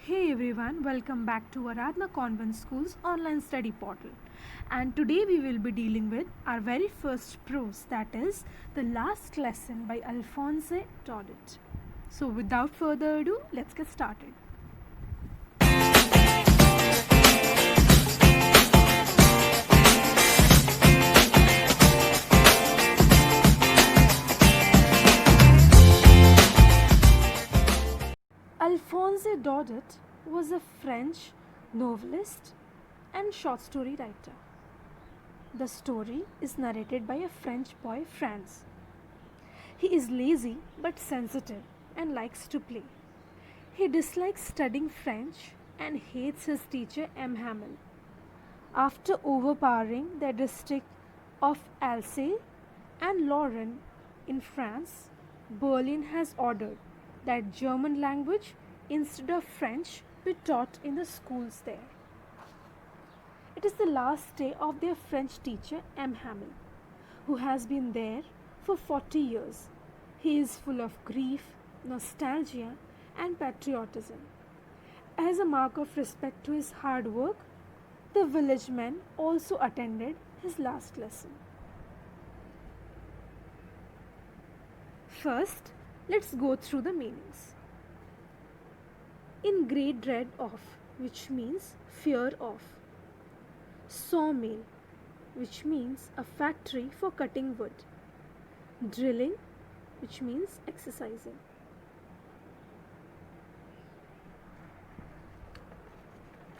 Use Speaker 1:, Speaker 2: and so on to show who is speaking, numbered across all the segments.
Speaker 1: Hey everyone, welcome back to Aradhana Convent School's online study portal. And today we will be dealing with our very first prose, that is the last lesson by Alphonse Daudet. So without further ado, let's get started. Alphonse Daudet was a French novelist and short story writer. The story is narrated by a French boy, Franz. He is lazy but sensitive and likes to play. He dislikes studying French and hates his teacher M. Hamel. After overpowering the district of Alsace and Lorraine in France, Berlin has ordered that German language instead of French be taught in the schools there. It is the last day of their French teacher M. Hamel, who has been there for 40 years. He is full of grief, nostalgia, and patriotism. As a mark of respect to his hard work, the village men also attended his last lesson. First, let's go through the meanings. In great dread of, which means fear of. Sawmill, which means a factory for cutting wood. Drilling, which means exercising.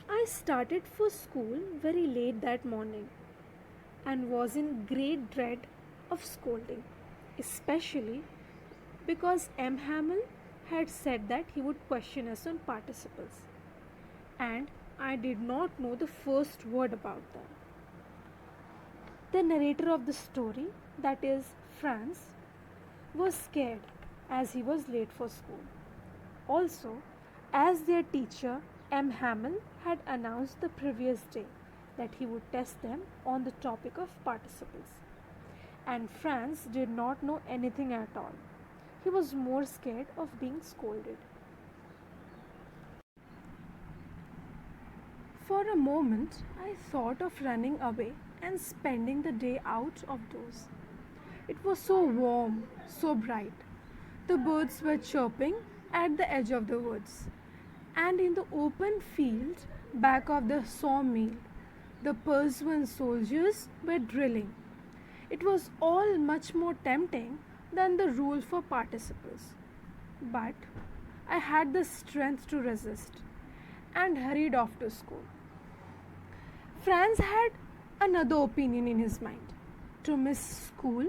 Speaker 1: I started for school very late that morning and was in great dread of scolding, especially because M. Hamel had said that he would question us on participles, and I did not know the first word about them. The narrator of the story, that is Franz, was scared as he was late for school. Also, as their teacher M. Hamel had announced the previous day that he would test them on the topic of participles, and Franz did not know anything at all. He was more scared of being scolded. For a moment, I thought of running away and spending the day out of doors. It was so warm, so bright. The birds were chirping at the edge of the woods, and in the open field back of the sawmill, the Prussian soldiers were drilling. It was all much more tempting than the rule for participles. But I had the strength to resist and hurried off to school. Franz had another opinion in his mind: to miss school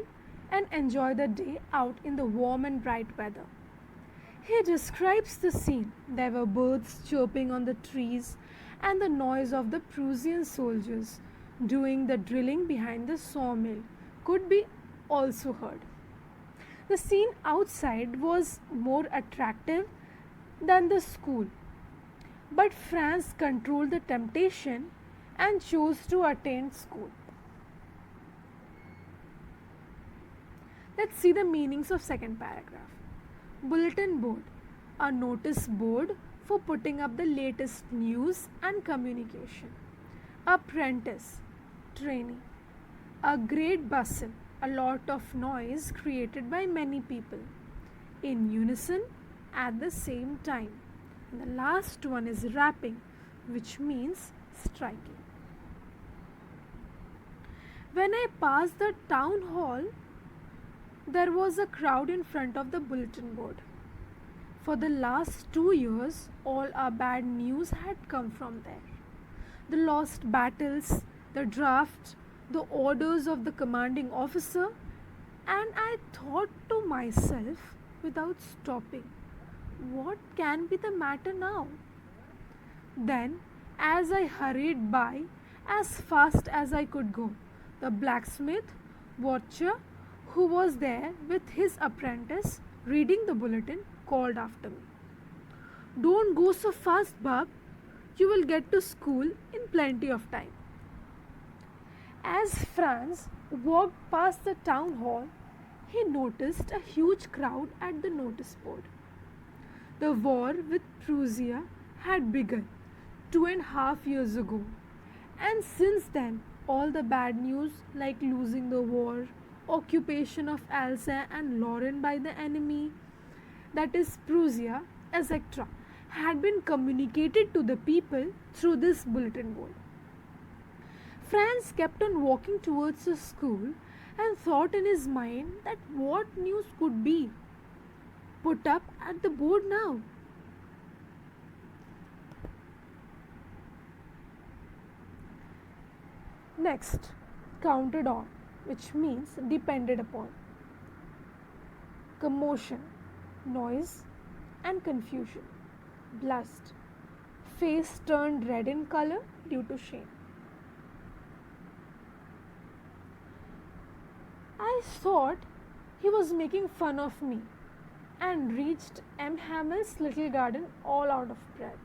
Speaker 1: and enjoy the day out in the warm and bright weather. He describes the scene. There were birds chirping on the trees, and the noise of the Prussian soldiers doing the drilling behind the sawmill could be also heard. The scene outside was more attractive than the school, but Franz controlled the temptation and chose to attend school. Let's see the meanings of second paragraph. Bulletin board, a notice board for putting up the latest news and communication. Apprentice, trainee. A great bustle, a lot of noise created by many people in unison at the same time. And the last one is rapping, which means striking. When I passed the town hall, there was a crowd in front of the bulletin board. For the last 2 years, all our bad news had come from there. The lost battles, the draft, the orders of the commanding officer, and I thought to myself without stopping, what can be the matter now? Then, as I hurried by as fast as I could go, the blacksmith, watcher, who was there with his apprentice reading the bulletin, called after me. Don't go so fast, Bab. You will get to school in plenty of time. As Franz walked past the town hall, he noticed a huge crowd at the notice board. The war with Prussia had begun 2.5 years ago. And since then, all the bad news, like losing the war, occupation of Alsace and Lorraine by the enemy, that is Prussia, etc., had been communicated to the people through this bulletin board. Franz kept on walking towards the school and thought in his mind that what news could be put up at the board now. Next, counted on, which means depended upon. Commotion, noise, and confusion. Blushed. Face turned red in color due to shame. I thought he was making fun of me and reached M. Hamel's little garden all out of breath.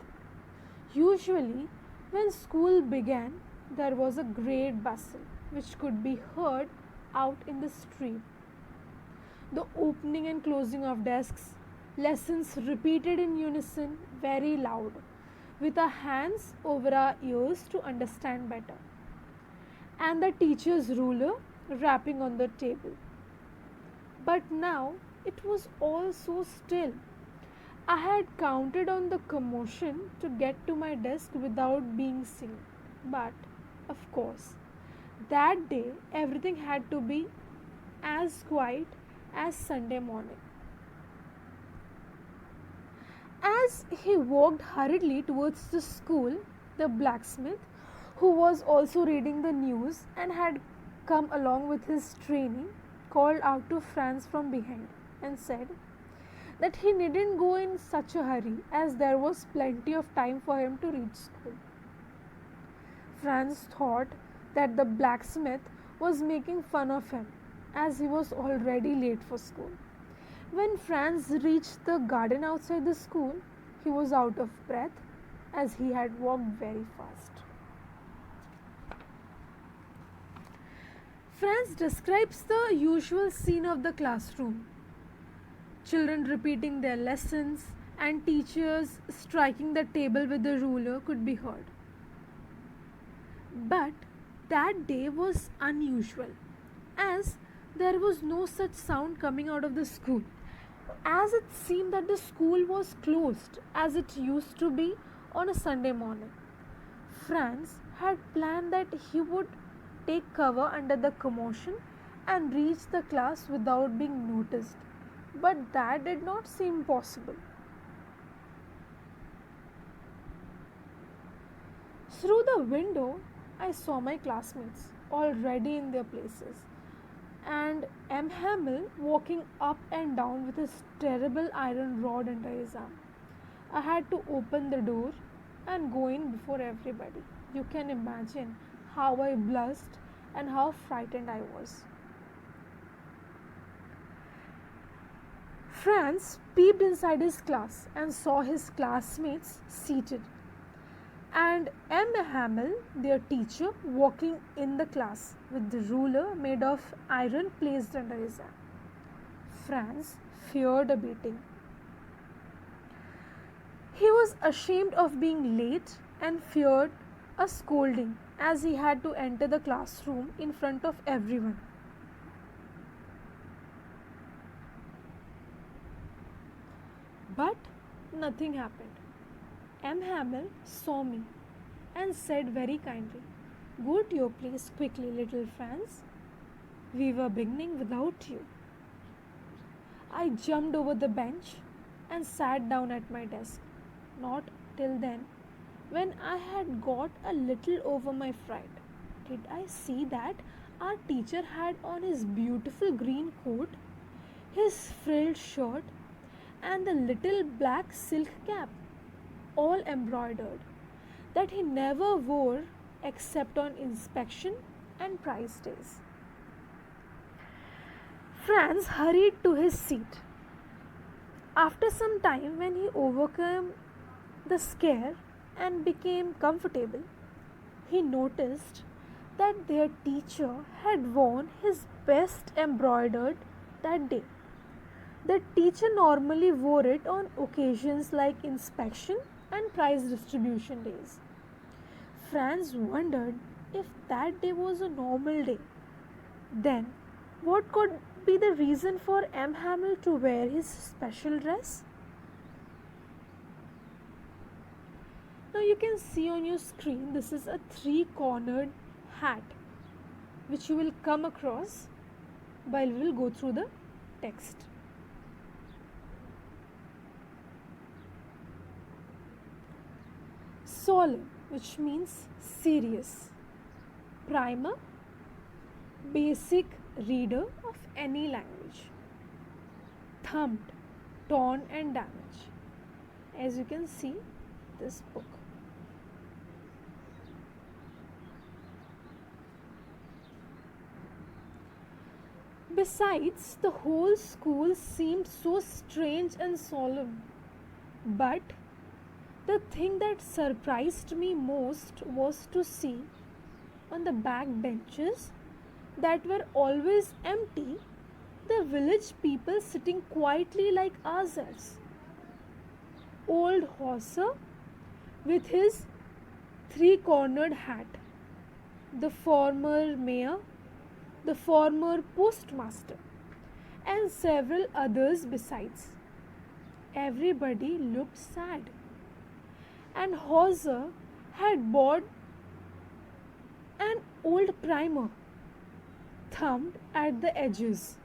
Speaker 1: Usually, when school began, there was a great bustle which could be heard out in the street. The opening and closing of desks, lessons repeated in unison, very loud, with our hands over our ears to understand better, and the teacher's ruler rapping on the table. But now it was all so still. I had counted on the commotion to get to my desk without being seen. But, of course, that day everything had to be as quiet as Sunday morning. As he walked hurriedly towards the school, the blacksmith, who was also reading the news and had come along with his training, called out to Franz from behind and said that he needn't go in such a hurry as there was plenty of time for him to reach school. Franz thought that the blacksmith was making fun of him as he was already late for school. When Franz reached the garden outside the school, he was out of breath as he had walked very fast. Franz describes the usual scene of the classroom. Children repeating their lessons and teachers striking the table with the ruler could be heard. But that day was unusual as there was no such sound coming out of the school, as it seemed that the school was closed as it used to be on a Sunday morning. Franz had planned that he would take cover under the commotion and reach the class without being noticed, but that did not seem possible. Through the window, I saw my classmates already in their places and M. Hamel walking up and down with his terrible iron rod under his arm. I had to open the door and go in before everybody. You can imagine how I blushed and how frightened I was. Franz peeped inside his class and saw his classmates seated, and M. Hamel, their teacher, walking in the class with the ruler made of iron placed under his arm. Franz feared a beating. He was ashamed of being late and feared a scolding as he had to enter the classroom in front of everyone. But nothing happened. M. Hamel saw me and said very kindly, "Go to your place quickly, little Franz. We were beginning without you." I jumped over the bench and sat down at my desk. Not till then, when I had got a little over my fright, did I see that our teacher had on his beautiful green coat, his frilled shirt, and the little black silk cap, all embroidered, that he never wore except on inspection and prize days. Franz hurried to his seat. After some time, when he overcame the scare and became comfortable, he noticed that their teacher had worn his best embroidered that day. The teacher normally wore it on occasions like inspection and prize distribution days. Franz wondered if that day was a normal day. Then, what could be the reason for M. Hamel to wear his special dress? Now you can see on your screen this is a three-cornered hat which you will come across while we will go through the text. Solemn, which means serious. Primer, basic reader of any language. Thumbed, torn and damaged. As you can see, this book. Besides, the whole school seemed so strange and solemn. But the thing that surprised me most was to see on the back benches that were always empty the village people sitting quietly like ourselves. Old Hauser with his three-cornered hat, the former mayor, the former postmaster, and several others besides. Everybody looked sad, and Hauser had bought an old primer, thumbed at the edges,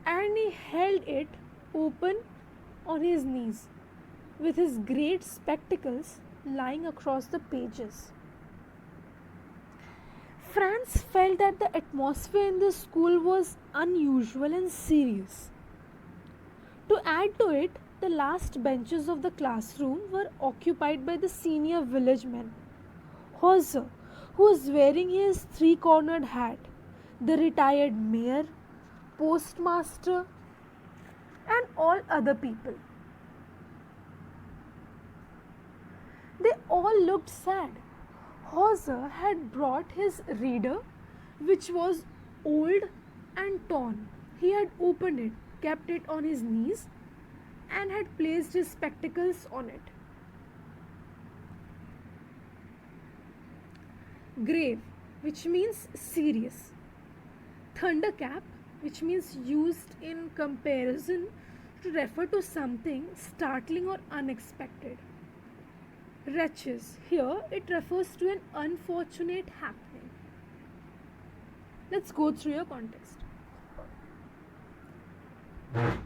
Speaker 1: and he held it open on his knees with his great spectacles lying across the pages. Franz felt that the atmosphere in the school was unusual and serious. To add to it, the last benches of the classroom were occupied by the senior village men. Hauser, who was wearing his three-cornered hat, the retired mayor, postmaster, and all other people. They all looked sad. Hauser had brought his reader, which was old and torn. He had opened it, kept it on his knees, and had placed his spectacles on it. Grave, which means serious. Thundercap, which means used in comparison to refer to something startling or unexpected. Wretches, here it refers to an unfortunate happening. Let's go through your context.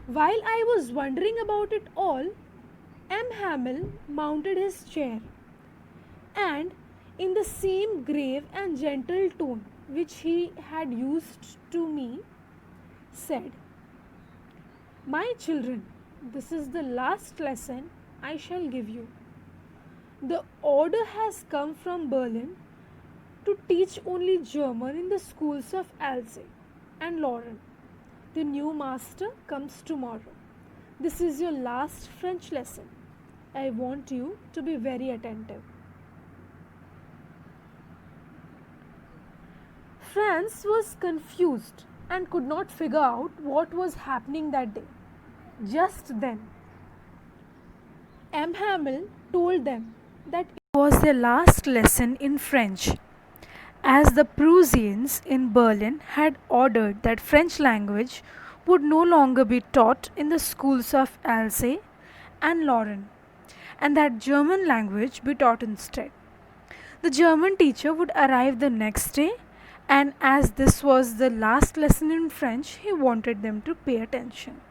Speaker 1: While I was wondering about it all, M. Hamel mounted his chair and, in the same grave and gentle tone which he had used to me, said, "My children, this is the last lesson I shall give you. The order has come from Berlin to teach only German in the schools of Alsace and Lorraine. The new master comes tomorrow. This is your last French lesson. I want you to be very attentive." Franz was confused and could not figure out what was happening that day. Just then, M. Hamel told them that it was their last lesson in French, as the Prussians in Berlin had ordered that French language would no longer be taught in the schools of Alsace and Lorraine, and that German language be taught instead. The German teacher would arrive the next day, and as this was the last lesson in French, he wanted them to pay attention.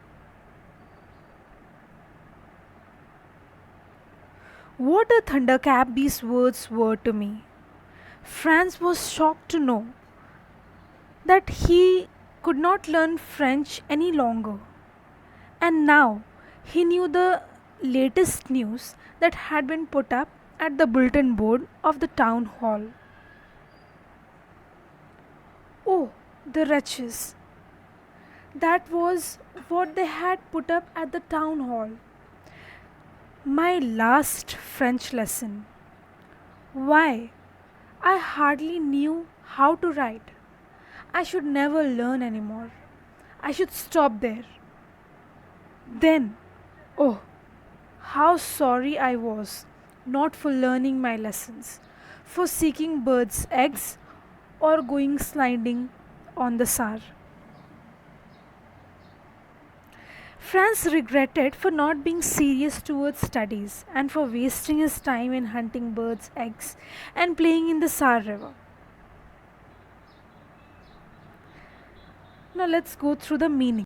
Speaker 1: What a thunderclap these words were to me. Franz was shocked to know that he could not learn French any longer. And now he knew the latest news that had been put up at the bulletin board of the town hall. Oh, the wretches! That was what they had put up at the town hall. My last French lesson. Why, I hardly knew how to write. I should never learn anymore. I should stop there. Then, oh, How sorry I was, not for learning my lessons, for seeking birds' eggs or going sliding on the Sar. Franz regretted for not being serious towards studies and for wasting his time in hunting birds' eggs and playing in the Sar River. Now let's go through the meaning.